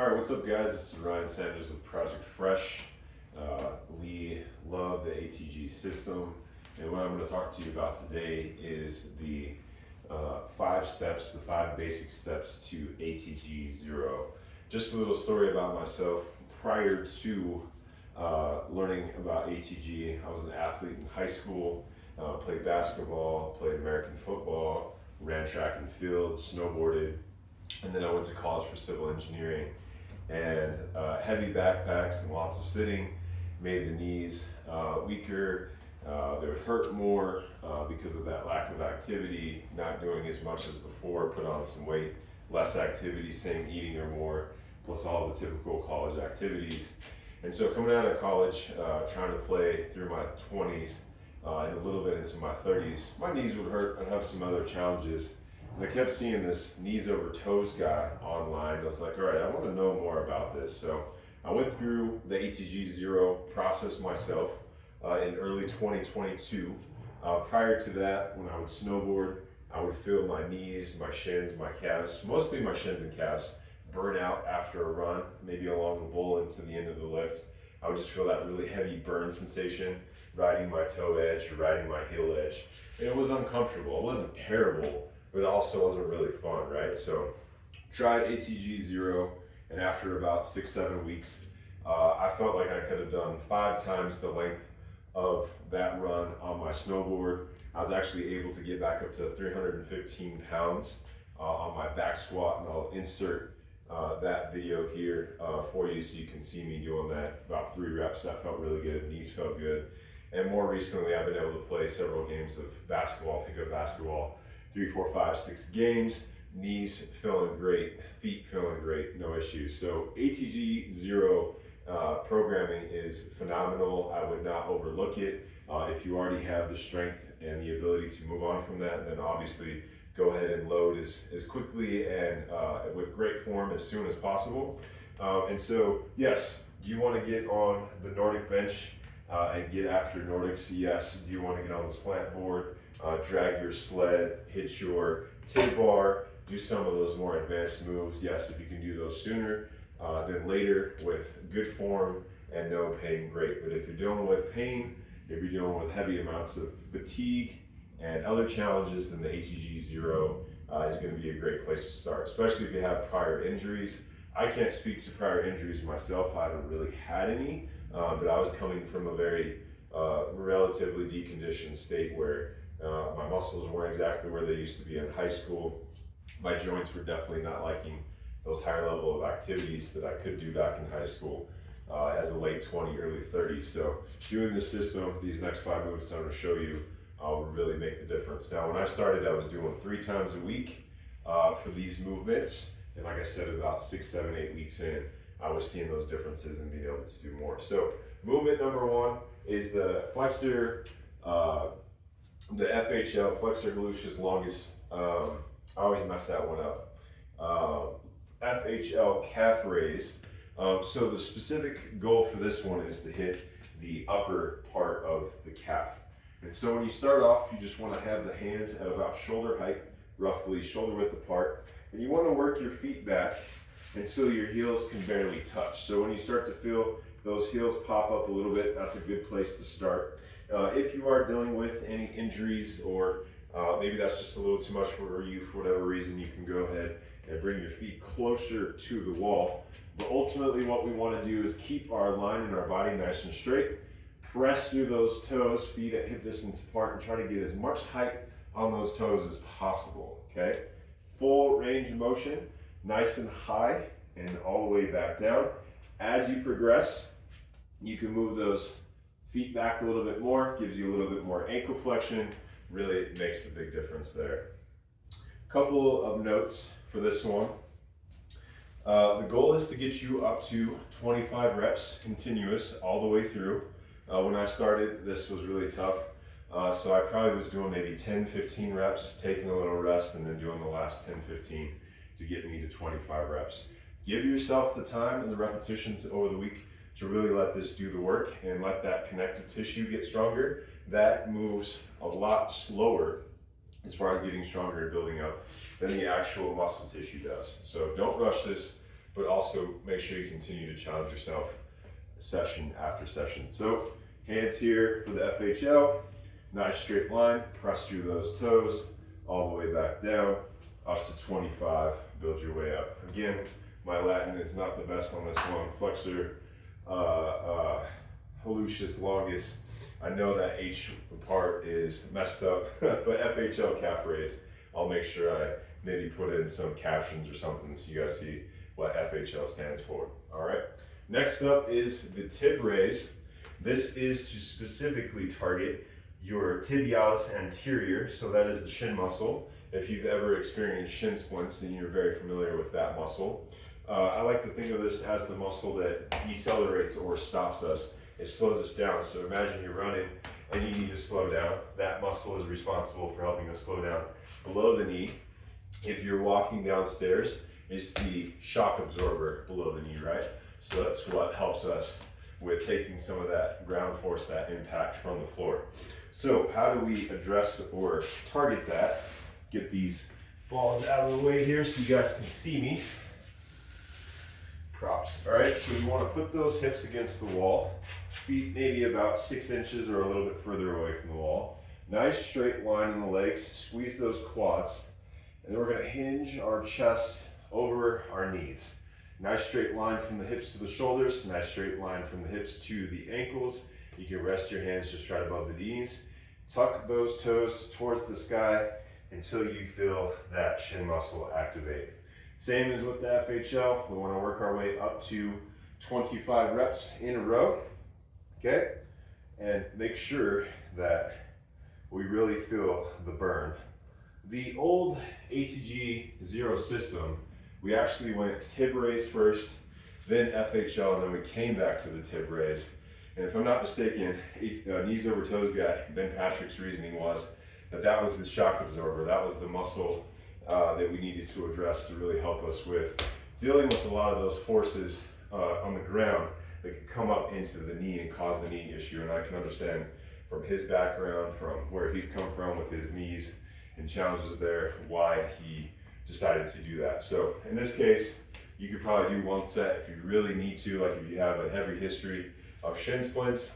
All right, what's up, guys? This is Ryan Sanders with Project Fresh. We love the ATG system, and what I'm going to talk to you about today is the 5 steps, the 5 basic steps to ATG 0. Just a little story about myself. Prior to learning about ATG, I was an athlete in high school, played basketball, played American football, ran track and field, snowboarded, and then I went to college for civil engineering. And heavy backpacks and lots of sitting made the knees weaker. They would hurt more because of that lack of activity, not doing as much as before, put on some weight, less activity, same eating or more, plus all the typical college activities. And so coming out of college, trying to play through my 20s and a little bit into my 30s, my knees would hurt. I'd have some other challenges. And I kept seeing this knees over toes guy online. I was like, all right, I want to know more about this. So I went through the ATG 0 process myself in early 2022. Prior to that, when I would snowboard, I would feel my knees, my shins, my calves, mostly my shins and calves, burn out after a run, maybe along the bowl into the end of the lift. I would just feel that really heavy burn sensation riding my toe edge or riding my heel edge. And it was uncomfortable. It wasn't terrible, but it also wasn't really fun, right? So tried ATG 0, and after about 6-7 weeks, I felt like I could have done 5 times the length of that run on my snowboard. I was actually able to get back up to 315 pounds on my back squat, and I'll insert that video here for you so you can see me doing that. About 3 reps, that felt really good, knees felt good. And more recently, I've been able to play several games of basketball, pickup basketball, 3, 4, 5, 6 games, knees feeling great, feet feeling great, no issues. So ATG 0 programming is phenomenal. I would not overlook it. If you already have the strength and the ability to move on from that, then obviously go ahead and load as quickly and with great form as soon as possible. And so, yes, do you want to get on the Nordic bench and get after Nordics? Yes. Do you want to get on the slant board? Drag your sled, hit your T-bar, do some of those more advanced moves. Yes, if you can do those sooner than later with good form and no pain, great. But if you're dealing with pain, if you're dealing with heavy amounts of fatigue and other challenges, then the ATG 0 is going to be a great place to start, especially if you have prior injuries. I can't speak to prior injuries myself. I haven't really had any, but I was coming from a very relatively deconditioned state where my muscles weren't exactly where they used to be in high school. My joints were definitely not liking those higher level of activities that I could do back in high school as a late 20, early 30s. So doing this system, these next 5 movements I'm going to show you will really make the difference. Now, when I started, I was doing 3 times a week for these movements. And like I said, about 6, 7, 8 weeks in, I was seeing those differences and being able to do more. So movement number 1 is the flexor, the FHL, flexor gluteus longus. I always mess that one up. FHL calf raise. So the specific goal for this one is to hit the upper part of the calf. And so when you start off, you just want to have the hands at about shoulder height, roughly shoulder width apart. And you want to work your feet back until your heels can barely touch. So when you start to feel those heels pop up a little bit, that's a good place to start. If you are dealing with any injuries or maybe that's just a little too much for you for whatever reason, you can go ahead and bring your feet closer to the wall. But ultimately what we want to do is keep our line in our body nice and straight, press through those toes, feet at hip distance apart, and try to get as much height on those toes as possible, okay? Full range of motion, nice and high and all the way back down. As you progress, you can move those feet back a little bit more, gives you a little bit more ankle flexion, really makes a big difference there. Couple of notes for this one. The goal is to get you up to 25 reps continuous all the way through. When I started, this was really tough. So I probably was doing maybe 10, 15 reps, taking a little rest, and then doing the last 10, 15 to get me to 25 reps. Give yourself the time and the repetitions over the week to really let this do the work and let that connective tissue get stronger. That moves a lot slower as far as getting stronger and building up than the actual muscle tissue does. So don't rush this. but also make sure you continue to challenge yourself session after session. So hands here for the FHL, nice straight line, press through those toes, all the way back down, up to 25, build your way up. Again, my Latin is not the best on this one. Flexor hallucis longus. I know that H part is messed up, but FHL calf raise, I'll make sure I maybe put in some captions or something so you guys see what FHL stands for. All right, next up is the tib raise. This is to specifically target your tibialis anterior, so that is the shin muscle. If you've ever experienced shin splints, then you're very familiar with that muscle. I like to think of this as the muscle that decelerates or stops us. It slows us down. So imagine you're running and you need to slow down. That muscle is responsible for helping us slow down below the knee. If you're walking downstairs, it's the shock absorber below the knee, right? So that's what helps us with taking some of that ground force, that impact from the floor. So how do we address or target that? Get these balls out of the way here so you guys can see me. Props. All right, so we want to put those hips against the wall, feet maybe about 6 inches or a little bit further away from the wall. Nice straight line in the legs, squeeze those quads, and then we're going to hinge our chest over our knees. Nice straight line from the hips to the shoulders, nice straight line from the hips to the ankles. You can rest your hands just right above the knees. Tuck those toes towards the sky until you feel that shin muscle activate. Same as with the FHL, we want to work our way up to 25 reps in a row, okay? And make sure that we really feel the burn. The old ATG 0 system, we actually went tib raise first, then FHL, and then we came back to the tib raise. And if I'm not mistaken, knees over toes guy, Ben Patrick's reasoning was that that was the shock absorber. That was the muscle that we needed to address to really help us with dealing with a lot of those forces on the ground that could come up into the knee and cause the knee issue. And I can understand from his background, from where he's come from with his knees and challenges there, why he decided to do that. So in this case, you could probably do one set if you really need to, like if you have a heavy history of shin splints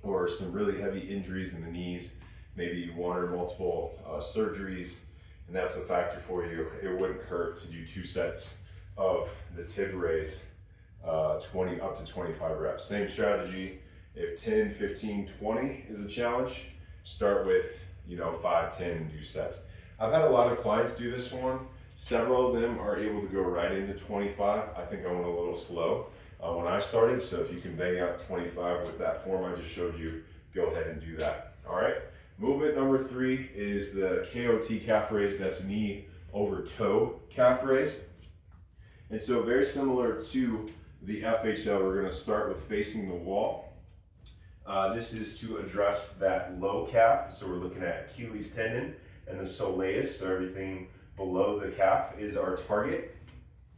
or some really heavy injuries in the knees, maybe one or multiple surgeries, and that's a factor for you. It wouldn't hurt to do 2 sets of the tib raise, 20 up to 25 reps. Same strategy. If 10, 15, 20 is a challenge, start with 5, 10 and do sets. I've had a lot of clients do this one. Several of them are able to go right into 25. I think I went a little slow when I started, so if you can bang out 25 with that form I just showed you, go ahead and do that. All right. Movement number 3 is the KOT calf raise. That's knee over toe calf raise. And so very similar to the FHL, we're going to start with facing the wall. This is to address that low calf. So we're looking at Achilles tendon and the soleus. So everything below the calf is our target.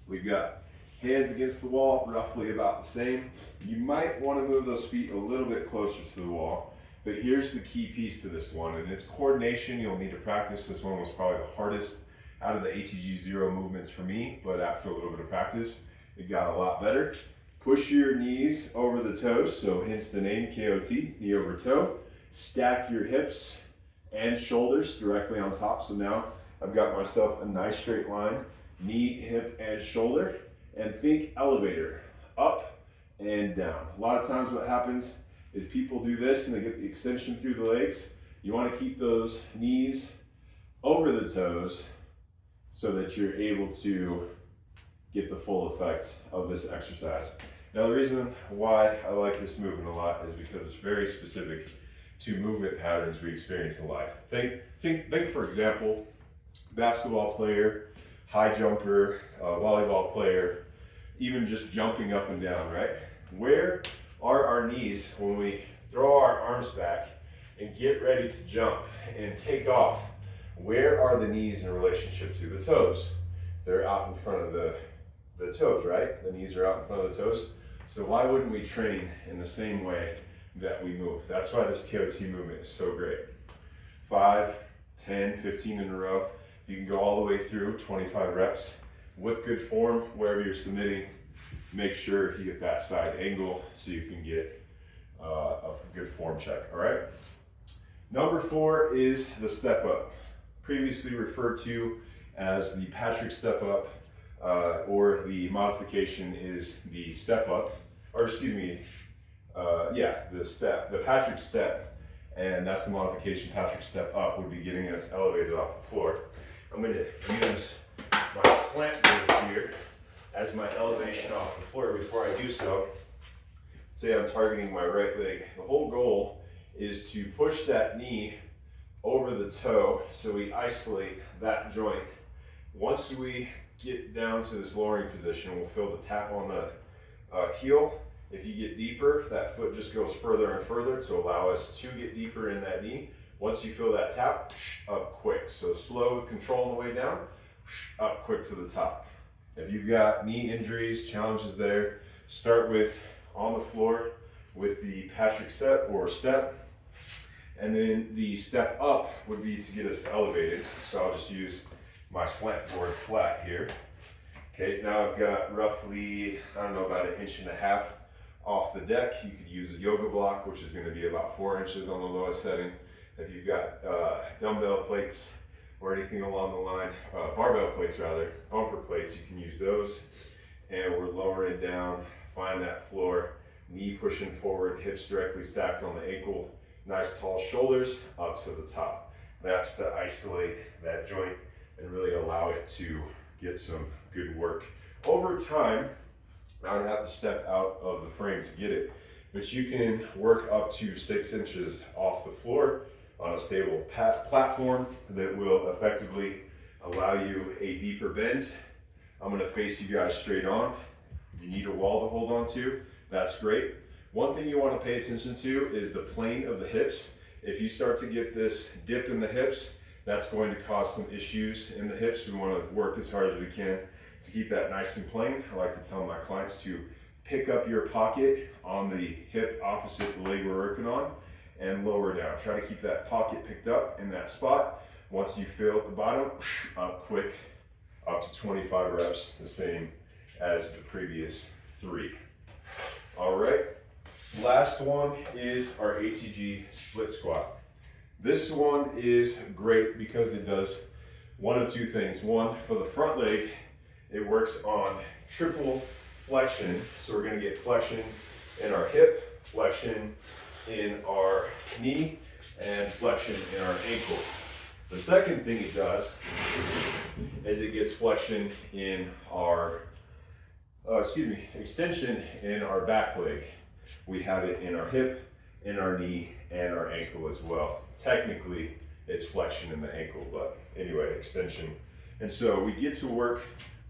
We've got hands against the wall, roughly about the same. You might want to move those feet a little bit closer to the wall. But here's the key piece to this one, and it's coordination. You'll need to practice. This one was probably the hardest out of the ATG 0 movements for me, but after a little bit of practice, it got a lot better. Push your knees over the toes, so hence the name KOT, knee over toe. Stack your hips and shoulders directly on top. So now I've got myself a nice straight line, knee, hip, and shoulder. And think elevator, up and down. A lot of times what happens is people do this and they get the extension through the legs. You want to keep those knees over the toes so that you're able to get the full effect of this exercise. Now the reason why I like this movement a lot is because it's very specific to movement patterns we experience in life. Think for example, basketball player, high jumper, volleyball player, even just jumping up and down, right? Where are our knees when we throw our arms back and get ready to jump and take off? Where are the knees in relationship to the toes? They're out in front of the toes, right? The knees are out in front of the toes. So why wouldn't we train in the same way that we move? That's why this KOT movement is so great. 5, 10, 15 in a row. You can go all the way through 25 reps with good form, wherever you're submitting, make sure you get that side angle so you can get a good form check, all right? Number 4 is the step up, previously referred to as the Patrick step up, or the modification is the step up, or excuse me, the Patrick step, and that's the modification. Patrick step up would be getting us elevated off the floor. I'm going to use my slant board here as my elevation off the floor. Before I do so, say I'm targeting my right leg. The whole goal is to push that knee over the toe so we isolate that joint. Once we get down to this lowering position, we'll feel the tap on the heel. If you get deeper, that foot just goes further and further to allow us to get deeper in that knee. Once you feel that tap, up quick. So slow with control on the way down, up quick to the top. If you've got knee injuries, challenges there, start with on the floor with the Patrick step or step. And then the step up would be to get us elevated. So I'll just use my slant board flat here. Okay, now I've got roughly, I don't know, about 1.5 inches off the deck. You could use a yoga block, which is going to be about 4 inches on the lowest setting. If you've got dumbbell plates or anything along the line, barbell plates rather, bumper plates, you can use those. And we're lowering down, find that floor, knee pushing forward, hips directly stacked on the ankle, nice tall shoulders up to the top. That's to isolate that joint and really allow it to get some good work. Over time, I would have to step out of the frame to get it, but you can work up to 6 inches off the floor on a stable platform that will effectively allow you a deeper bend. I'm gonna face you guys straight on. If you need a wall to hold on to, that's great. One thing you wanna pay attention to is the plane of the hips. If you start to get this dip in the hips, that's going to cause some issues in the hips. We wanna work as hard as we can to keep that nice and plain. I like to tell my clients to pick up your pocket on the hip opposite the leg we're working on and lower down. Try to keep that pocket picked up in that spot. Once you feel at the bottom, up quick, up to 25 reps, the same as the previous 3. All right, last one is our ATG split squat. This one is great because it does one of 2 things. One, for the front leg, it works on triple flexion. So we're gonna get flexion in our hip, flexion in our knee, and flexion in our ankle. The second thing it does is it gets flexion in our, extension in our back leg. We have it in our hip, in our knee, and our ankle as well. Technically, it's flexion in the ankle, but anyway, extension. And so we get to work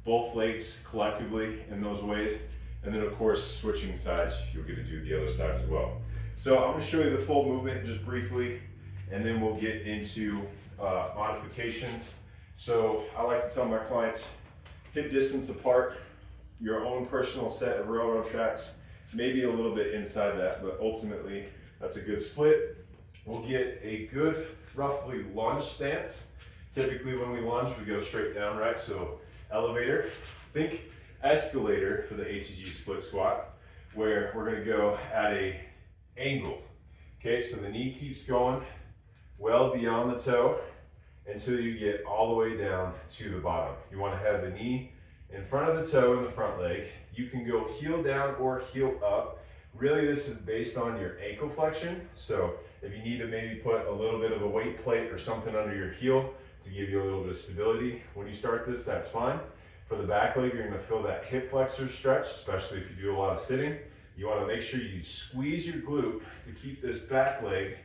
both legs collectively in those ways. And then of course, switching sides, you'll get to do the other side as well. So I'm gonna show you the full movement just briefly, and then we'll get into modifications. So I like to tell my clients, hip distance apart, your own personal set of railroad tracks, maybe a little bit inside that, but ultimately that's a good split. We'll get a good, roughly lunge stance. Typically when we lunge, we go straight down, right? So elevator, think escalator for the ATG split squat, where we're gonna go at a angle. Okay, so the knee keeps going well beyond the toe until you get all the way down to the bottom. You wanna have the knee in front of the toe in the front leg. You can go heel down or heel up. Really, this is based on your ankle flexion. So if you need to maybe put a little bit of a weight plate or something under your heel to give you a little bit of stability when you start this, that's fine. For the back leg, you're gonna feel that hip flexor stretch, especially if you do a lot of sitting. You wanna make sure you squeeze your glute to keep this back leg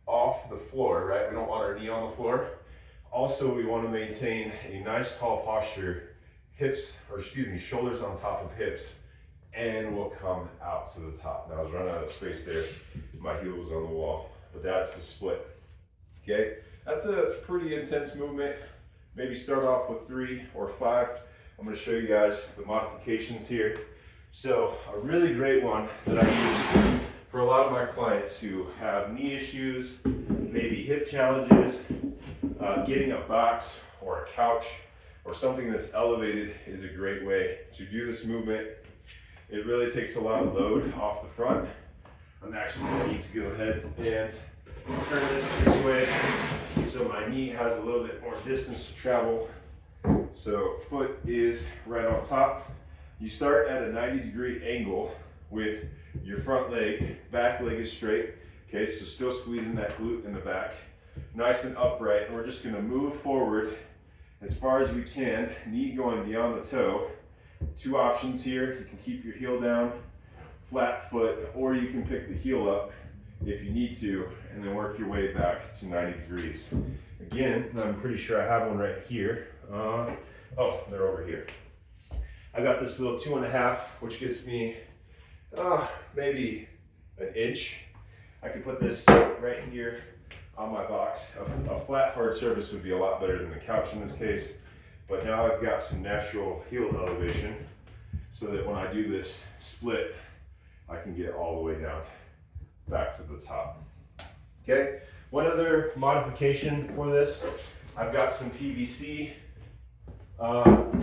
off the floor, right? We don't want our knee on the floor. Also, we wanna maintain a nice tall posture, shoulders on top of hips, and we'll come out to the top. Now I was running out of space there. My heel was on the wall, but that's the split, okay? That's a pretty intense movement. Maybe start off with 3 or 5. I'm gonna show you guys the modifications here. So a really great one that I use for a lot of my clients who have knee issues, maybe hip challenges, getting a box or a couch or something that's elevated is a great way to do this movement. It really takes a lot of load off the front. I'm actually going to need to go ahead and turn this way so my knee has a little bit more distance to travel. So foot is right on top. You start at a 90-degree angle with your front leg, back leg is straight. Okay, so still squeezing that glute in the back. Nice and upright, and we're just gonna move forward as far as we can, knee going beyond the toe. Two options here, you can keep your heel down, flat foot, or you can pick the heel up if you need to, and then work your way back to 90 degrees. Again, I'm pretty sure I have one right here. Oh, they're over here. I got this little 2.5, which gives me maybe an inch. I could put this right here on my box. A flat, hard surface would be a lot better than the couch in this case. But now I've got some natural heel elevation so that when I do this split, I can get all the way down back to the top. Okay, one other modification for this, I've got some PVC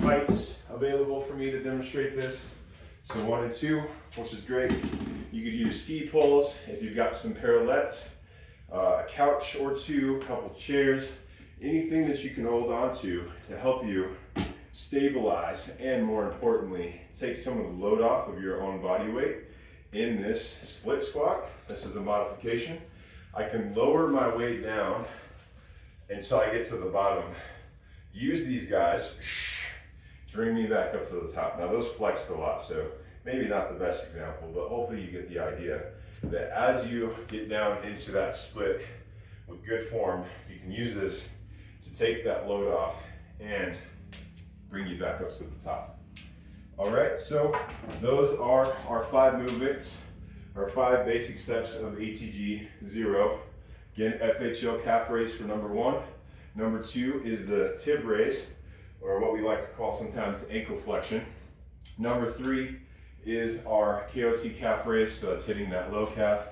pipes available for me to demonstrate this. So 1 and 2, which is great. You could use ski poles if you've got some parallettes, a couch or two, a couple chairs, anything that you can hold on to help you stabilize and, more importantly, take some of the load off of your own body weight in this split squat. This is a modification. I can lower my weight down until I get to the bottom. Use these guys to bring me back up to the top. Now those flexed a lot, so maybe not the best example, but hopefully you get the idea that as you get down into that split with good form, you can use this to take that load off and bring you back up to the top. All right, so those are our 5 movements, our 5 basic steps of ATG 0. Again, FHL calf raise for number 1. Number 2 is the tib raise, or what we like to call sometimes ankle flexion. Number 3 is our KOT calf raise, so that's hitting that low calf.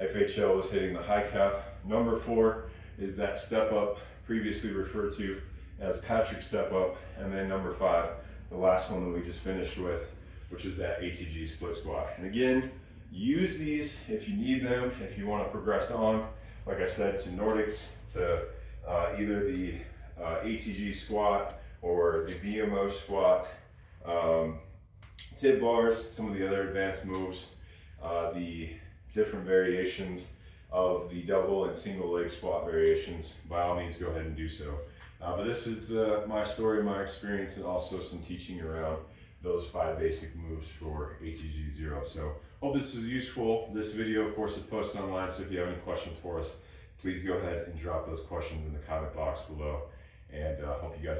FHL is hitting the high calf. Number 4 is that step up, previously referred to as Patrick step up. And then number 5, the last one that we just finished with, which is that ATG split squat. And again, use these if you need them, if you want to progress on, like I said, to Nordics, to either the ATG squat or the VMO squat, tib bars, some of the other advanced moves, the different variations of the double and single leg squat variations. By all means, go ahead and do so. But this is my story, my experience, and also some teaching around those 5 basic moves for ATG 0. So hope this is useful. This video, of course, is posted online, so if you have any questions for us, please go ahead and drop those questions in the comment box below, and hope you guys